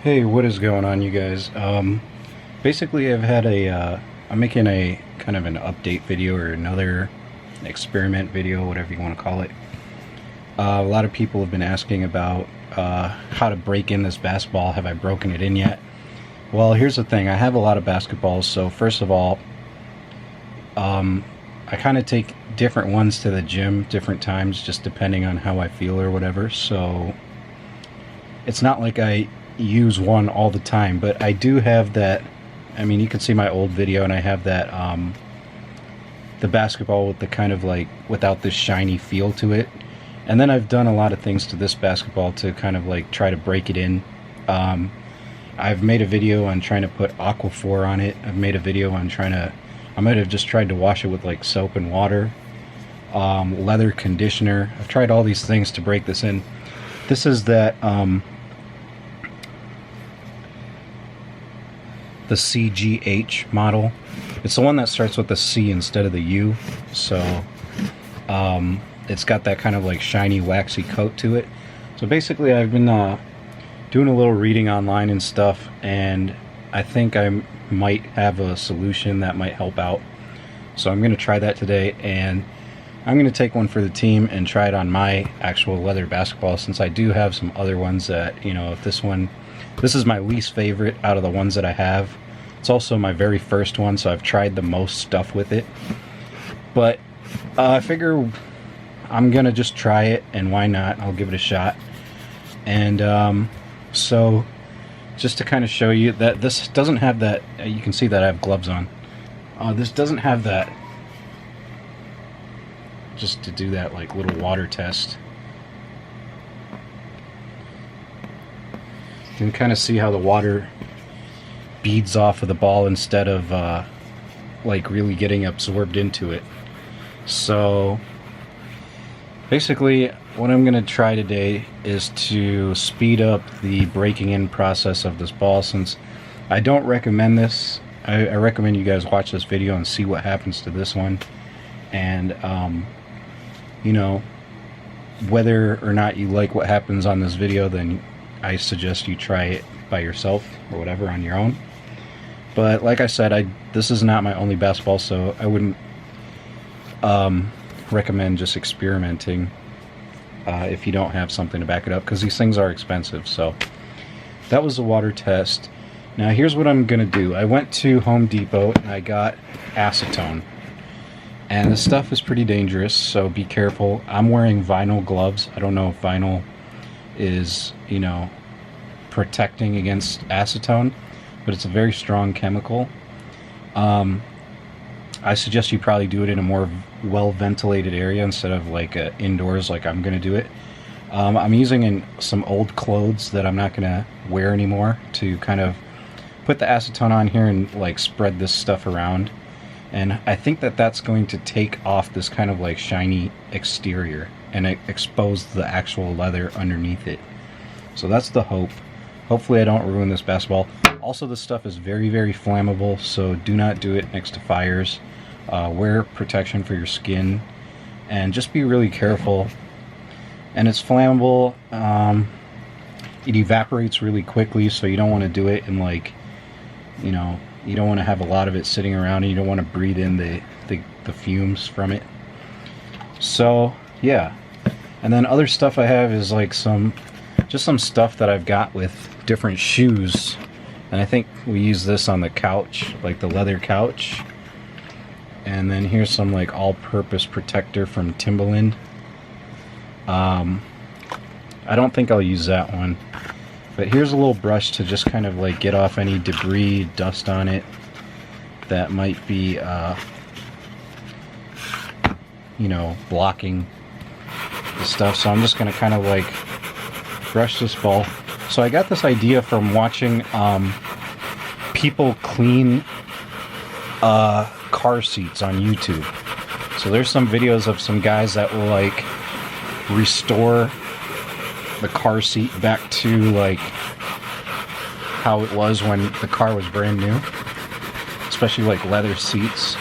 Hey, what is going on, you guys? Basically, I'm making a kind of an update video or another experiment video, whatever you want to call it. A lot of people have been asking about how to break in this basketball. Have I broken it in yet? Well, here's the thing. I have a lot of basketballs, so first of all, I kind of take different ones to the gym different times, just depending on how I feel or whatever. So it's not like I use one all the time, but I do have that. I mean, you can see my old video, and I have that the basketball with the kind of like without this shiny feel to it. And then I've done a lot of things to this basketball to kind of like try to break it in. I've made a video on trying to put Aquaphor on it. I've made a video on I might have just tried to wash it with like soap and water, leather conditioner. I've tried all these things to break this in. This is that the CGH model. It's the one that starts with the C instead of the U. So it's got that kind of like shiny waxy coat to it. So basically I've been doing a little reading online and stuff, and I think I might have a solution that might help out. So I'm going to try that today, and I'm going to take one for the team and try it on my actual leather basketball, since I do have some other ones that, you know, if this is my least favorite out of the ones that I have. It's also my very first one, so I've tried the most stuff with it. But I figure I'm going to just try it, and why not? I'll give it a shot. And so just to kind of show you that this doesn't have that, you can see that I have gloves on. This doesn't have that, just to do that like little water test. You can kind of see how the water beads off of the ball instead of like really getting absorbed into it. So basically what I'm going to try today is to speed up the breaking in process of this ball, since I don't recommend this. I recommend you guys watch this video and see what happens to this one. And you know, whether or not you like what happens on this video, then I suggest you try it by yourself or whatever on your own. But like I said, this is not my only basketball, so I wouldn't recommend just experimenting if you don't have something to back it up, because these things are expensive. So that was the water test. Now here's what I'm gonna do. I went to Home Depot and I got acetone, and this stuff is pretty dangerous, so be careful. I'm wearing vinyl gloves. I don't know if vinyl is, you know, protecting against acetone, but it's a very strong chemical. I suggest you probably do it in a more well ventilated area instead of like indoors like I'm gonna do it. I'm using some old clothes that I'm not gonna wear anymore to kind of put the acetone on here and like spread this stuff around. And I think that that's going to take off this kind of like shiny exterior and expose the actual leather underneath it. So that's the hope. Hopefully I don't ruin this basketball. Also, this stuff is very, very flammable, so do not do it next to fires. Wear protection for your skin, and just be really careful. And it's flammable. It evaporates really quickly, so you don't want to do it in like, you know, you don't want to have a lot of it sitting around, and you don't want to breathe in the fumes from it. So yeah. And then other stuff I have is like some stuff that I've got with different shoes, and I think we use this on the couch, like the leather couch. And then here's some like all-purpose protector from Timberland. I don't think I'll use that one, but here's a little brush to just kind of like get off any debris, dust on it that might be you know, blocking the stuff. So I'm just gonna kind of like brush this ball. So I got this idea from watching people clean car seats on YouTube. So there's some videos of some guys that will like restore the car seat back to like how it was when the car was brand new, especially like leather seats.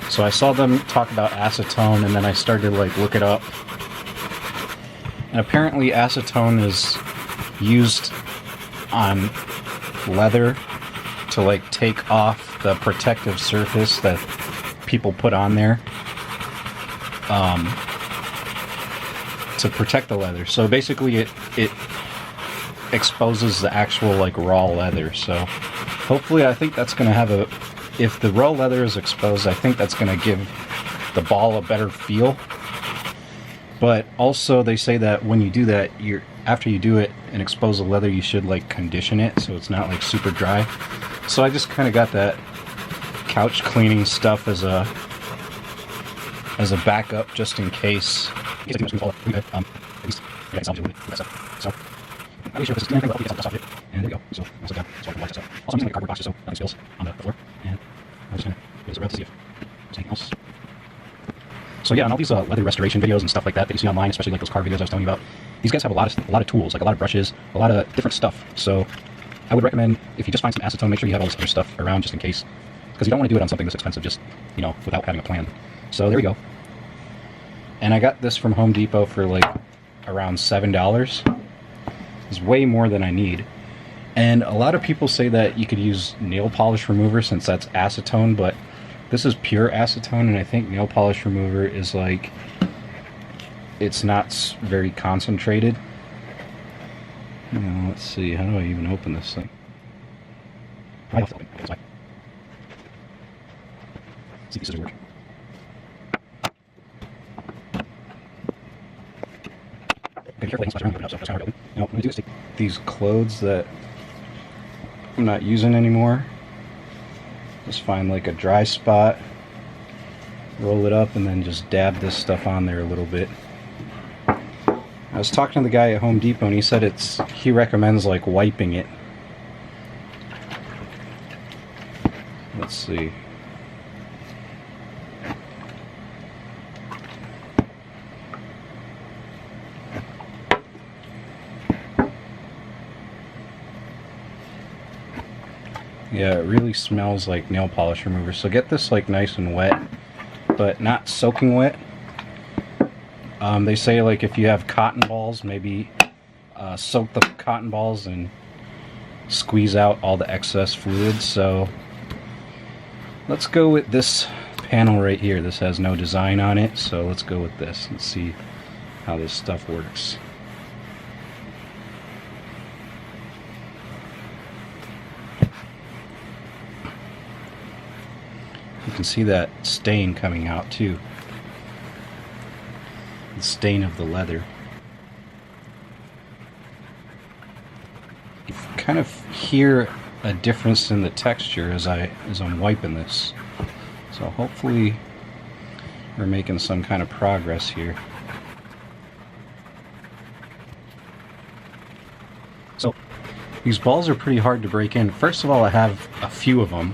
So I saw them talk about acetone, and then I started to like look it up, and apparently acetone is used on leather to like take off the protective surface that people put on there to protect the leather. So basically it exposes the actual like raw leather. So hopefully, I think that's going to have a, if the raw leather is exposed, I think that's going to give the ball a better feel. But also they say that when you do that, after you do it and expose the leather, you should like condition it so it's not like super dry. So I just kind of got that couch cleaning stuff as a backup just in case. So I'm not sure if this is anything, but hopefully it's not. And there we go. So that's like that. So I can watch this up. Also, I'm using like a cardboard box just so nothing spills on the floor. And I'm just gonna give this a rub to see if there's anything else. So yeah, and all these leather restoration videos and stuff like that you see online, especially like those car videos I was telling you about, these guys have a lot of tools, like a lot of brushes, a lot of different stuff. So I would recommend, if you just find some acetone, make sure you have all this other stuff around just in case, because you don't want to do it on something this expensive just, you know, without having a plan. So there we go. And I got this from Home Depot for like around $7. It's way more than I need. And a lot of people say that you could use nail polish remover since that's acetone, but this is pure acetone, and I think nail polish remover is like, it's not very concentrated. Now, let's see, how do I even open this thing? I have to open it. See if these scissors work. Okay, carefully, splash around, open it up, so that's how I open. Now, what I'm going to do is take these clothes that I'm not using anymore. Just find like a dry spot, roll it up, and then just dab this stuff on there a little bit. I was talking to the guy at Home Depot, and he said he recommends like wiping it. Let's see. Yeah, it really smells like nail polish remover. So get this like nice and wet, but not soaking wet. They say like if you have cotton balls, maybe soak the cotton balls and squeeze out all the excess fluid. So let's go with this panel right here. This has no design on it, so let's go with this and see how this stuff works. You can see that stain coming out too. The stain of the leather. You kind of hear a difference in the texture as I'm wiping this. So hopefully we're making some kind of progress here. So these balls are pretty hard to break in. First of all, I have a few of them.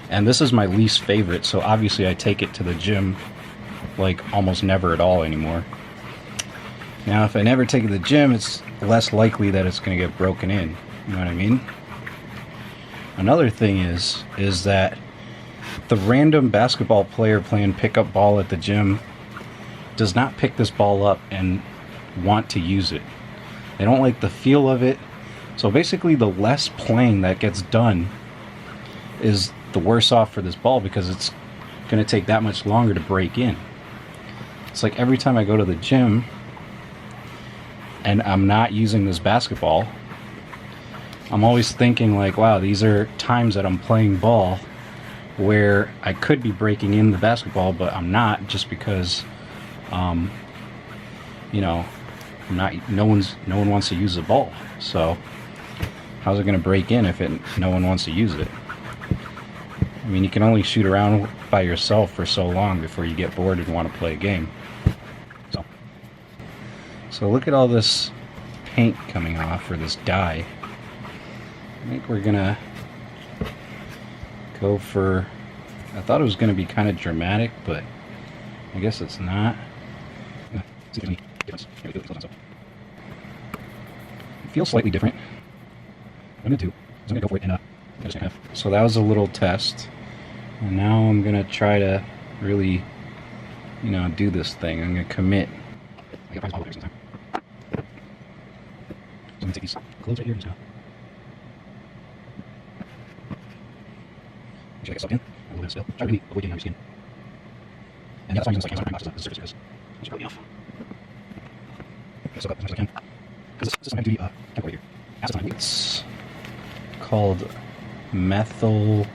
And this is my least favorite, so obviously I take it to the gym like almost never at all anymore. Now if I never take it to the gym, it's less likely that it's going to get broken in. You know what I mean? Another thing is that the random basketball player playing pickup ball at the gym does not pick this ball up and want to use it. They don't like the feel of it. So basically the less playing that gets done is the worse off for this ball, because it's going to take that much longer to break in. It's like every time I go to the gym and I'm not using this basketball, I'm always thinking like, wow, these are times that I'm playing ball where I could be breaking in the basketball, but I'm not, just because you know, no one wants to use the ball. So how's it going to break in if no one wants to use it? I mean, you can only shoot around by yourself for so long before you get bored and want to play a game. So look at all this paint coming off, or this dye. I think we're gonna go for, I thought it was gonna be kind of dramatic, but I guess it's not. It feels slightly different. What I'm gonna do is I'm gonna go for it and so that was a little test, and now I'm gonna try to really, you know, do this thing. I'm gonna commit. I gotta practice all so I'm gonna take these clothes right here just now. get sucked in. A little bit still. Try really avoid getting on your skin. And yeah, that's why I'm using like hands on the surface because it's really enough. Soak up as much as I can. Because this is some heavy duty chemical right here. Acetone. It's called methyl.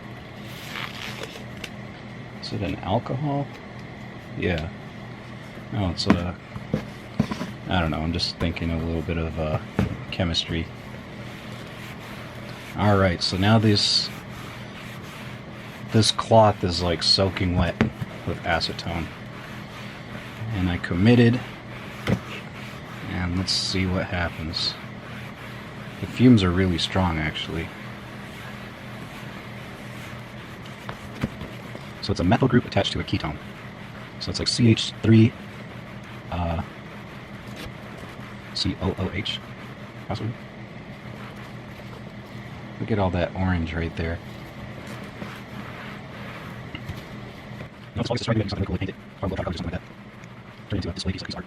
Is it an alcohol? Yeah. No, it's a. I don't know. I'm just thinking a little bit of chemistry. All right. So now this cloth is like soaking wet with acetone, and I committed. And let's see what happens. The fumes are really strong, actually. So it's a methyl group attached to a ketone. So it's like CH3 COOH, possibly. Look at all that orange right there. No, it's always just making something cool, paint it, or something like that. Turn it into a display piece of art.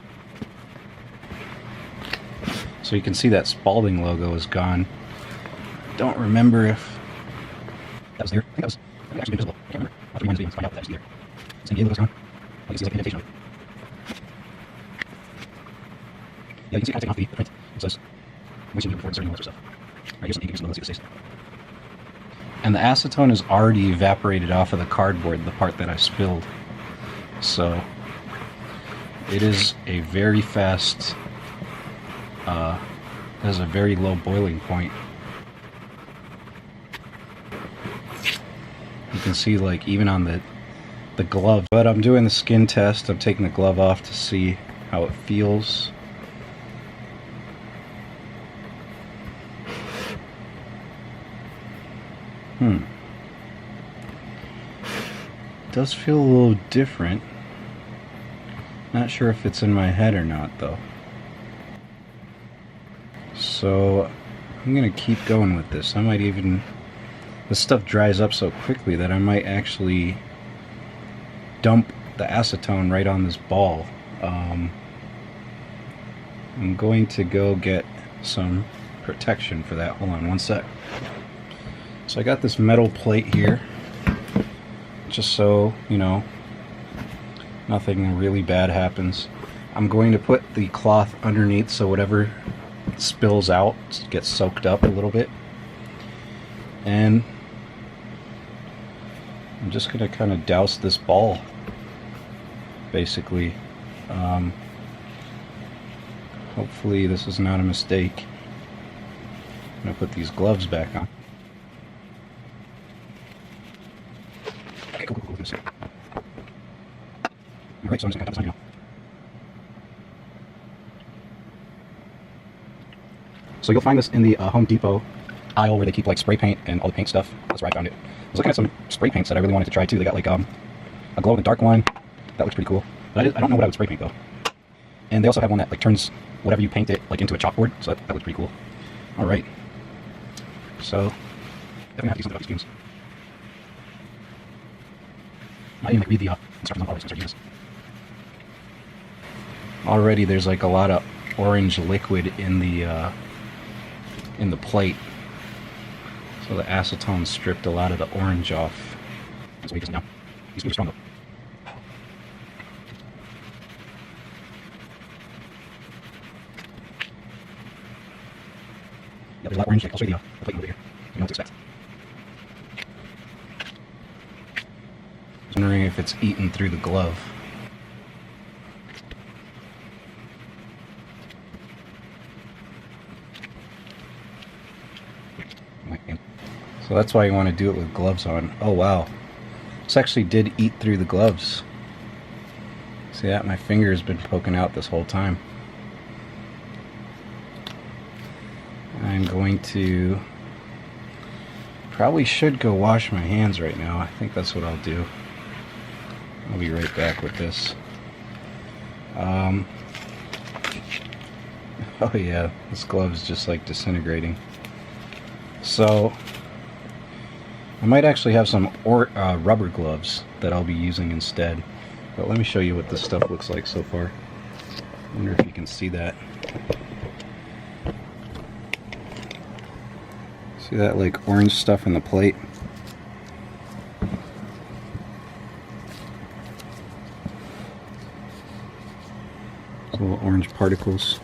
So you can see that Spalding logo is gone. Don't remember if that was there. I think that was actually invisible. I can't remember. I'll have to rewind this video and find out if that was there. San Diego's gone. You can see like an indentation of it. Yeah, you can see it kind of taken off the print. It says wasting before inserting all this stuff. Alright, here's some logos, see what it says. And the acetone is already evaporated off of the cardboard, the part that I spilled. So it is a very fast, has a very low boiling point. You can see like even on the glove. But I'm doing the skin test. I'm taking the glove off to see how it feels. It does feel a little different. Not sure if it's in my head or not though. So I'm gonna keep going with this. I might even, this stuff dries up so quickly that I might actually dump the acetone right on this ball. I'm going to go get some protection for that. Hold on one sec. So I got this metal plate here, just so, you know, nothing really bad happens. I'm going to put the cloth underneath so whatever spills out gets soaked up a little bit. And I'm just going to kind of douse this ball, basically. Hopefully this is not a mistake. I'm going to put these gloves back on. Okay, cool. Alright, so I'm just going to cut this on now. So you'll find this in the Home Depot aisle where they keep like spray paint and all the paint stuff. That's where I found it. I was looking at some spray paints that I really wanted to try too. They got like a glow in the dark one. That looks pretty cool. But I don't know what I would spray paint though. And they also have one that like turns whatever you paint it like into a chalkboard. So that looks pretty cool. Alright. So definitely have to do something about these fumes. I didn't even read the instructions on all this. Already there's like a lot of orange liquid in the plate. So the acetone stripped a lot of the orange off. That's why you just now. These are strong though. Yeah, there's a lot of orange. I'll show you the plate over here. You know what to expect. I was wondering if it's eaten through the glove. So that's why you want to do it with gloves on. Oh wow. This actually did eat through the gloves. See that? My finger has been poking out this whole time. I'm going to... probably should go wash my hands right now. I think that's what I'll do. I'll be right back with this. Oh yeah, this glove's just like disintegrating. So I might actually have some rubber gloves that I'll be using instead. But let me show you what this stuff looks like so far. I wonder if you can see that. See that like orange stuff in the plate? orange particles.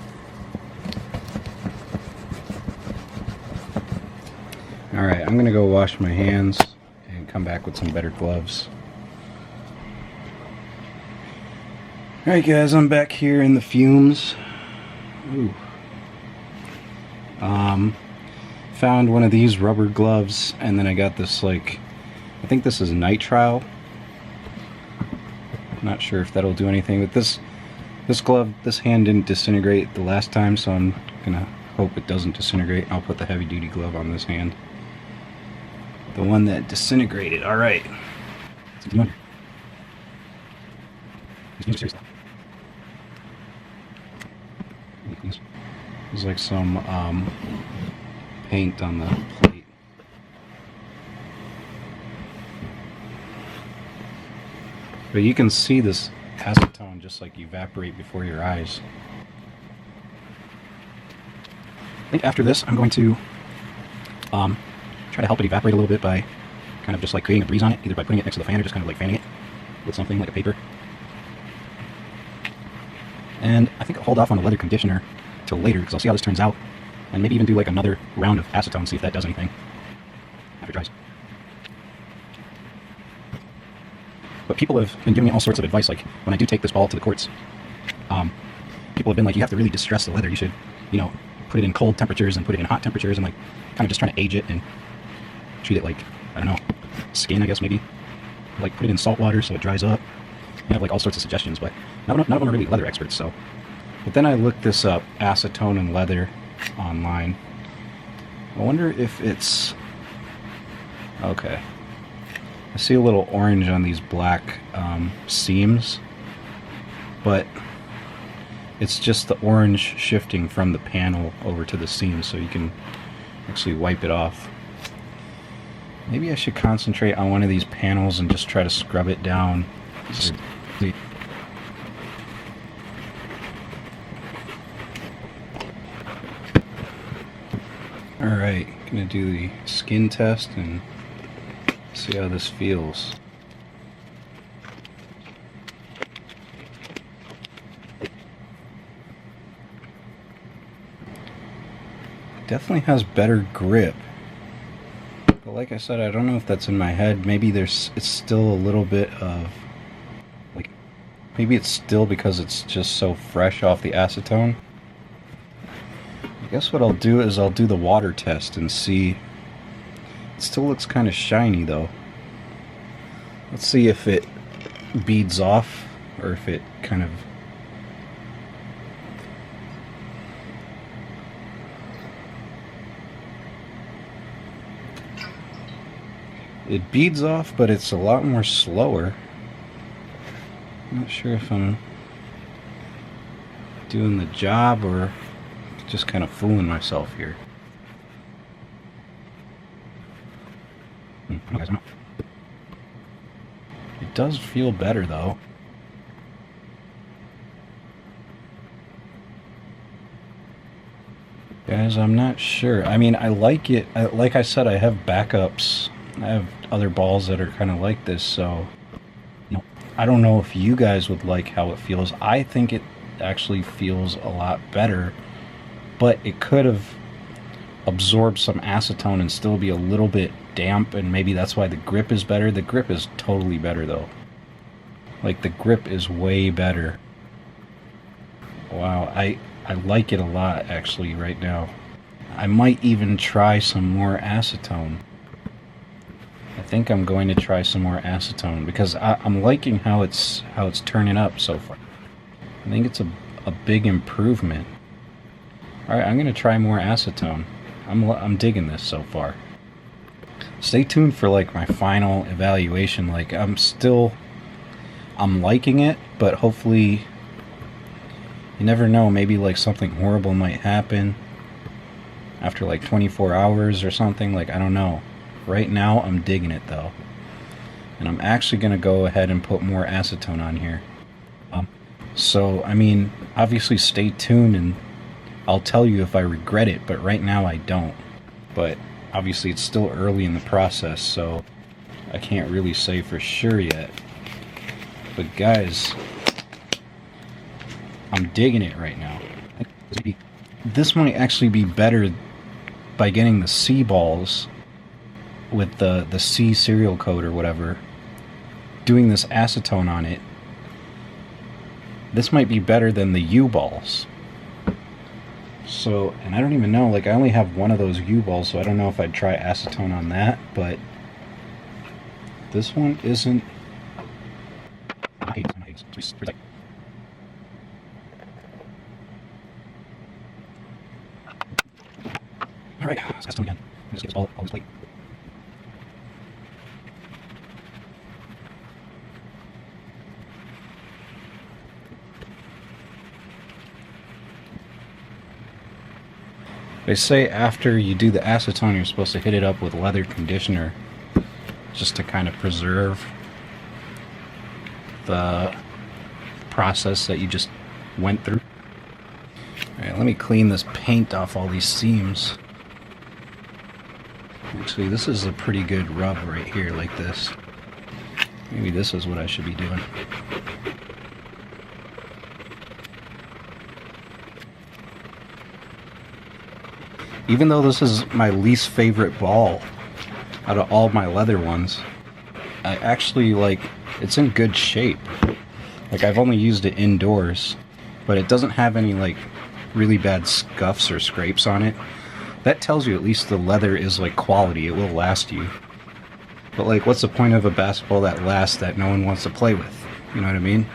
Alright, I'm gonna go wash my hands and come back with some better gloves. Alright guys, I'm back here in the fumes. Ooh. Found one of these rubber gloves, and then I got this, like, I think this is nitrile. Not sure if that'll do anything, but this glove, this hand didn't disintegrate the last time, so I'm gonna hope it doesn't disintegrate. I'll put the heavy duty glove on this hand. The one that disintegrated. Alright. There's like some paint on the plate. But you can see this acetone just like evaporate before your eyes. I think after this I'm going to try to help it evaporate a little bit by kind of just like creating a breeze on it, either by putting it next to the fan or just kind of like fanning it with something like a paper. And I think I'll hold off on the leather conditioner till later because I'll see how this turns out, and maybe even do like another round of acetone, see if that does anything after it dries. But people have been giving me all sorts of advice, like when I do take this ball to the courts, people have been like, you have to really distress the leather. You should, you know, put it in cold temperatures and put it in hot temperatures, and like kind of just trying to age it and treat it like, I don't know, skin, I guess maybe. Like put it in salt water so it dries up. You have like all sorts of suggestions, but none of them are really leather experts. So, but then I looked this up, acetone and leather, online. I wonder if it's okay. I see a little orange on these black seams, but it's just the orange shifting from the panel over to the seam, so you can actually wipe it off. Maybe I should concentrate on one of these panels and just try to scrub it down. Alright, gonna do the skin test and see how this feels. Definitely has better grip. But like I said, I don't know if that's in my head. Maybe it's still a little bit of, like, maybe it's still because it's just so fresh off the acetone. I guess what I'll do is I'll do the water test and see. It still looks kind of shiny though. Let's see if it beads off or if it kind of... It beads off, but it's a lot more slower. I'm not sure if I'm doing the job or just kind of fooling myself here. It does feel better though. Guys, I'm not sure. I mean, I like it. Like I said, I have backups. I have other balls that are kind of like this, so you know, I don't know if you guys would like how it feels. I think it actually feels a lot better, but it could have absorbed some acetone and still be a little bit damp, and maybe that's why the grip is better. The grip is totally better though. Like, the grip is way better. Wow, I like it a lot actually right now. I might even try some more acetone. I think I'm going to try some more acetone because I'm liking how it's turning up so far. I think it's a big improvement. Alright, I'm going to try more acetone. I'm digging this so far. Stay tuned for like my final evaluation. Like, I'm liking it, but hopefully, you never know, maybe like something horrible might happen after like 24 hours or something. Like, I don't know. Right now I'm digging it though, and I'm actually gonna go ahead and put more acetone on here. So I mean, obviously stay tuned and I'll tell you if I regret it, but right now I don't. But obviously it's still early in the process, so I can't really say for sure yet. But guys, I'm digging it right now. This might actually be better by getting the C balls with the C serial code or whatever. Doing this acetone on it. This might be better than the U balls. So, and I don't even know, like I only have one of those U balls, so I don't know if I'd try acetone on that, but this one isn't. I hate this. Alright, let's acetone again. Just get all this plate. They say after you do the acetone, you're supposed to hit it up with leather conditioner just to kind of preserve the process that you just went through. Alright, let me clean this paint off all these seams. Actually, this is a pretty good rub right here, like this. Maybe this is what I should be doing. Even though this is my least favorite ball out of all my leather ones, I actually like, it's in good shape. Like I've only used it indoors, but it doesn't have any like really bad scuffs or scrapes on it. That tells you at least the leather is like quality, it will last you. But like, what's the point of a basketball that lasts that no one wants to play with? You know what I mean?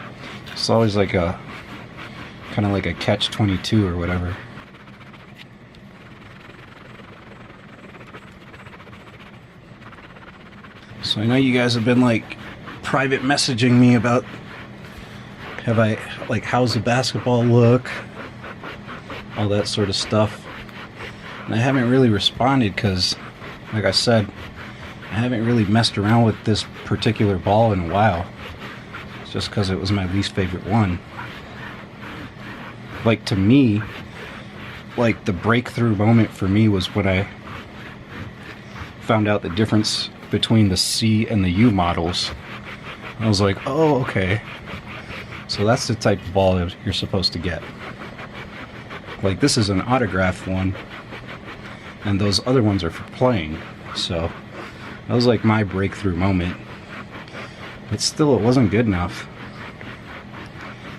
It's always like a, kind of like a catch-22 or whatever. So I know you guys have been like private messaging me about how's the basketball look, all that sort of stuff. And I haven't really responded because, like I said, I haven't really messed around with this particular ball in a while. It's just because it was my least favorite one. Like to me, like the breakthrough moment for me was when I found out the difference between the C and the U models. I was like, oh, okay. So that's the type of ball that you're supposed to get. Like this is an autographed one, and those other ones are for playing. So that was like my breakthrough moment. But still, it wasn't good enough.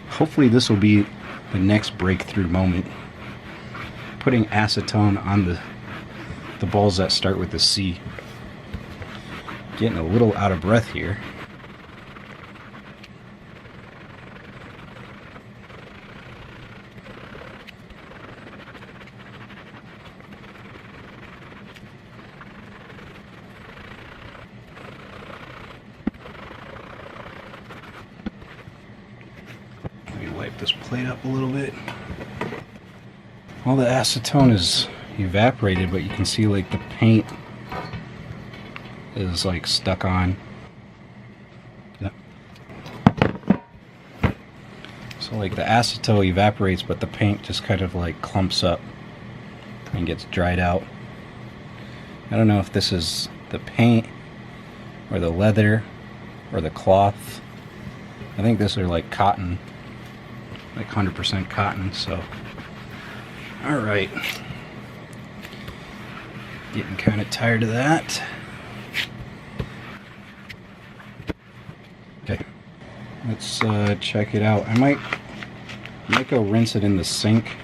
Hopefully this will be the next breakthrough moment. Putting acetone on the balls that start with the C. Getting a little out of breath here. Let me wipe this plate up a little bit. All the acetone is evaporated, but you can see like the paint is like stuck on. So like the acetone evaporates, but the paint just kind of like clumps up and gets dried out. I don't know if this is the paint or the leather or the cloth. I think this are like cotton, like 100% cotton. So alright, getting kind of tired of that. Okay, let's check it out. I might go rinse it in the sink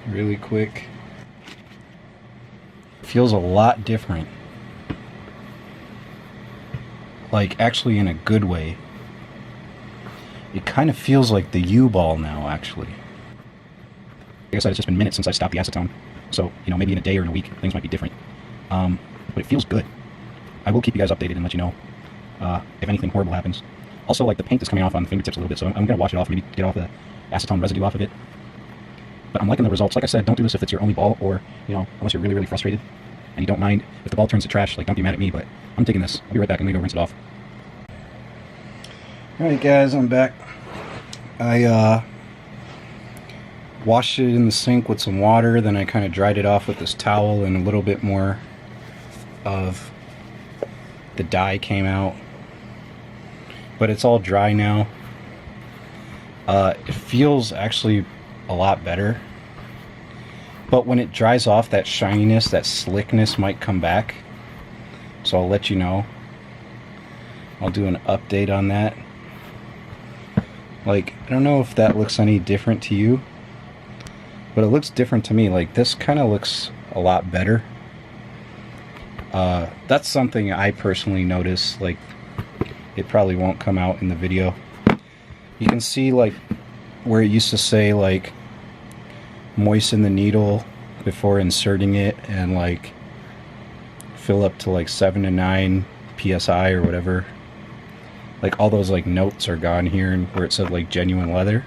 really quick. Feels a lot different. Like actually in a good way. It kind of feels like the U-ball now, actually. Like I said, it's just been minutes since I stopped the acetone. So, you know, maybe in a day or in a week, things might be different. But it feels good. I will keep you guys updated and let you know if anything horrible happens. Also, like the paint is coming off on the fingertips a little bit, so I'm going to wash it off, maybe get off the acetone residue off of it. But I'm liking the results. Like I said, don't do this if it's your only ball, or, you know, unless you're really, really frustrated and you don't mind if the ball turns to trash. Like, don't be mad at me, but I'm digging this. I'll be right back. I'm going to go rinse it off. Alright guys, I'm back. I washed it in the sink with some water, then I kind of dried it off with this towel, and a little bit more of the dye came out. But it's all dry now. It feels actually a lot better. But when it dries off, that shininess, that slickness might come back. So I'll let you know. I'll do an update on that. Like, I don't know if that looks any different to you, but it looks different to me. Like, this kind of looks a lot better. That's something I personally notice. Like, it probably won't come out in the video. You can see, like, where it used to say, like, moisten the needle before inserting it and, like, fill up to, like, 7 to 9 psi or whatever. Like, all those, like, notes are gone here, and where it said, like, genuine leather.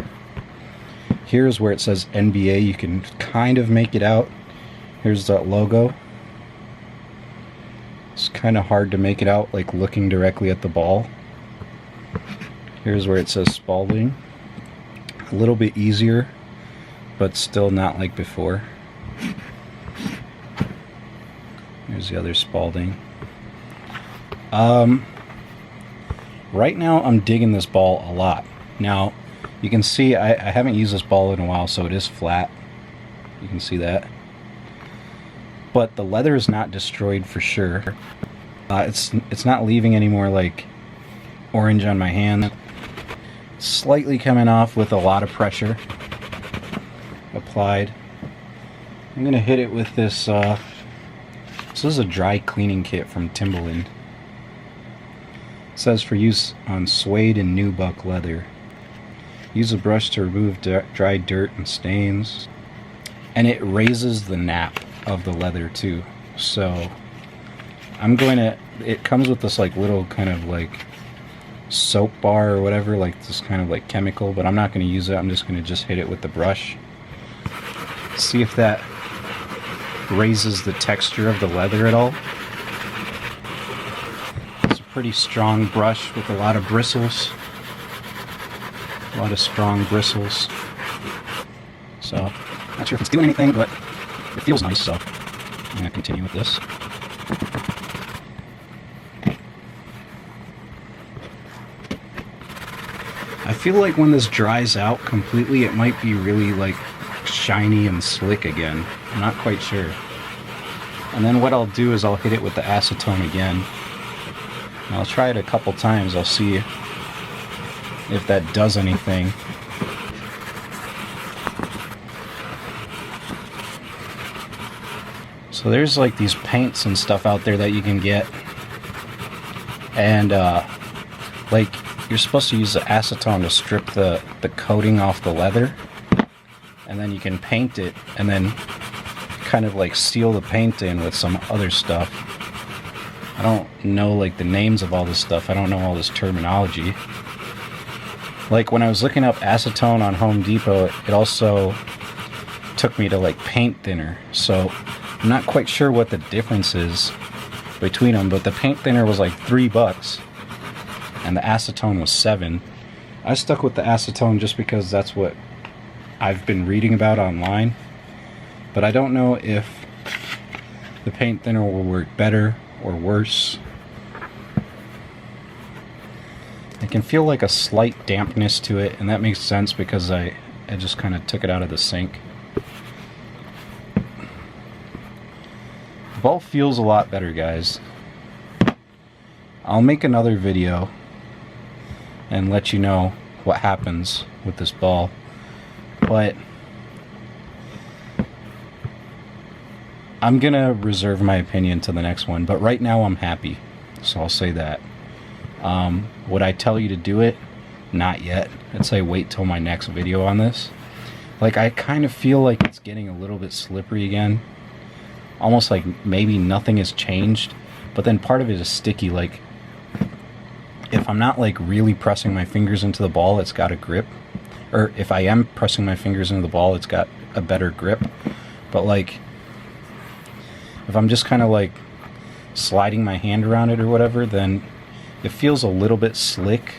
Here's where it says NBA. You can kind of make it out. Here's that logo. It's kind of hard to make it out, like, looking directly at the ball. Here's where it says Spalding. A little bit easier, but still not like before. Here's the other Spalding. Right now I'm digging this ball a lot. Now, you can see I haven't used this ball in a while, so it is flat. You can see that. But the leather is not destroyed for sure. It's not leaving any more, like, orange on my hand. It's slightly coming off with a lot of pressure applied. I'm gonna hit it with this. So this is a dry cleaning kit from Timberland. It says for use on suede and nubuck leather. Use a brush to remove dry dirt and stains. And it raises the nap of the leather too. So I'm going to, it comes with this, like, little kind of, like, soap bar or whatever, like this kind of, like, chemical, but I'm not going to use it. I'm just going to hit it with the brush. See if that raises the texture of the leather at all. It's a pretty strong brush with a lot of bristles. A lot of strong bristles. So, not sure if it's doing anything, but it feels nice, so I'm going to continue with this. I feel like when this dries out completely, it might be really, like, shiny and slick again. I'm not quite sure. And then what I'll do is I'll hit it with the acetone again. And I'll try it a couple times. I'll see if that does anything. So there's, like, these paints and stuff out there that you can get. And, like, you're supposed to use the acetone to strip the coating off the leather. And then you can paint it and then kind of, like, seal the paint in with some other stuff. I don't know, like, the names of all this stuff. I don't know all this terminology. Like, when I was looking up acetone on Home Depot, it also took me to, like, paint thinner. So I'm not quite sure what the difference is between them, but the paint thinner was like $3 and the acetone was $7. I stuck with the acetone just because that's what I've been reading about online, but I don't know if the paint thinner will work better or worse. I can feel like a slight dampness to it, and that makes sense because I just kind of took it out of the sink. The ball feels a lot better, guys. I'll make another video and let you know what happens with this ball, but I'm gonna reserve my opinion to the next one. But right now I'm happy, so I'll say that. Would I tell you to do it? Not yet. I'd say wait till my next video on this. Like, I kind of feel like it's getting a little bit slippery again, almost like maybe nothing has changed, but then part of it is sticky. Like, if I'm not, like, really pressing my fingers into the ball, it's got a grip. Or if I am pressing my fingers into the ball, it's got a better grip. But, like, if I'm just kind of, like, sliding my hand around it or whatever, then it feels a little bit slick,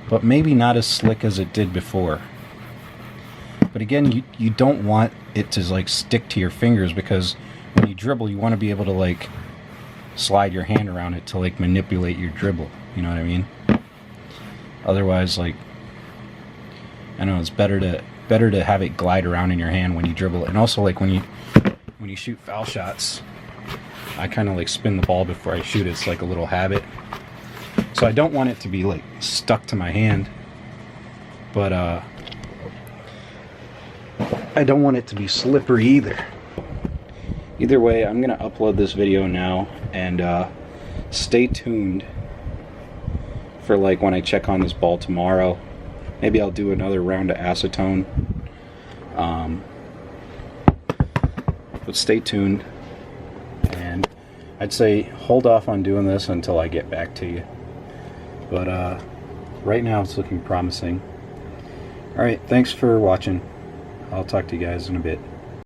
but maybe not as slick as it did before. But again, you don't want it to, like, stick to your fingers, because when you dribble, you want to be able to, like, slide your hand around it to, like, manipulate your dribble. You know what I mean? Otherwise, like, I know it's better to have it glide around in your hand when you dribble, and also like when you shoot foul shots, I kind of like spin the ball before I shoot it. It's like a little habit. So I don't want it to be like stuck to my hand, but I don't want it to be slippery either. Either way, I'm gonna upload this video now, and stay tuned for like when I check on this ball tomorrow. Maybe I'll do another round of acetone. But stay tuned, and I'd say hold off on doing this until I get back to you. But right now it's looking promising. Alright, thanks for watching. I'll talk to you guys in a bit.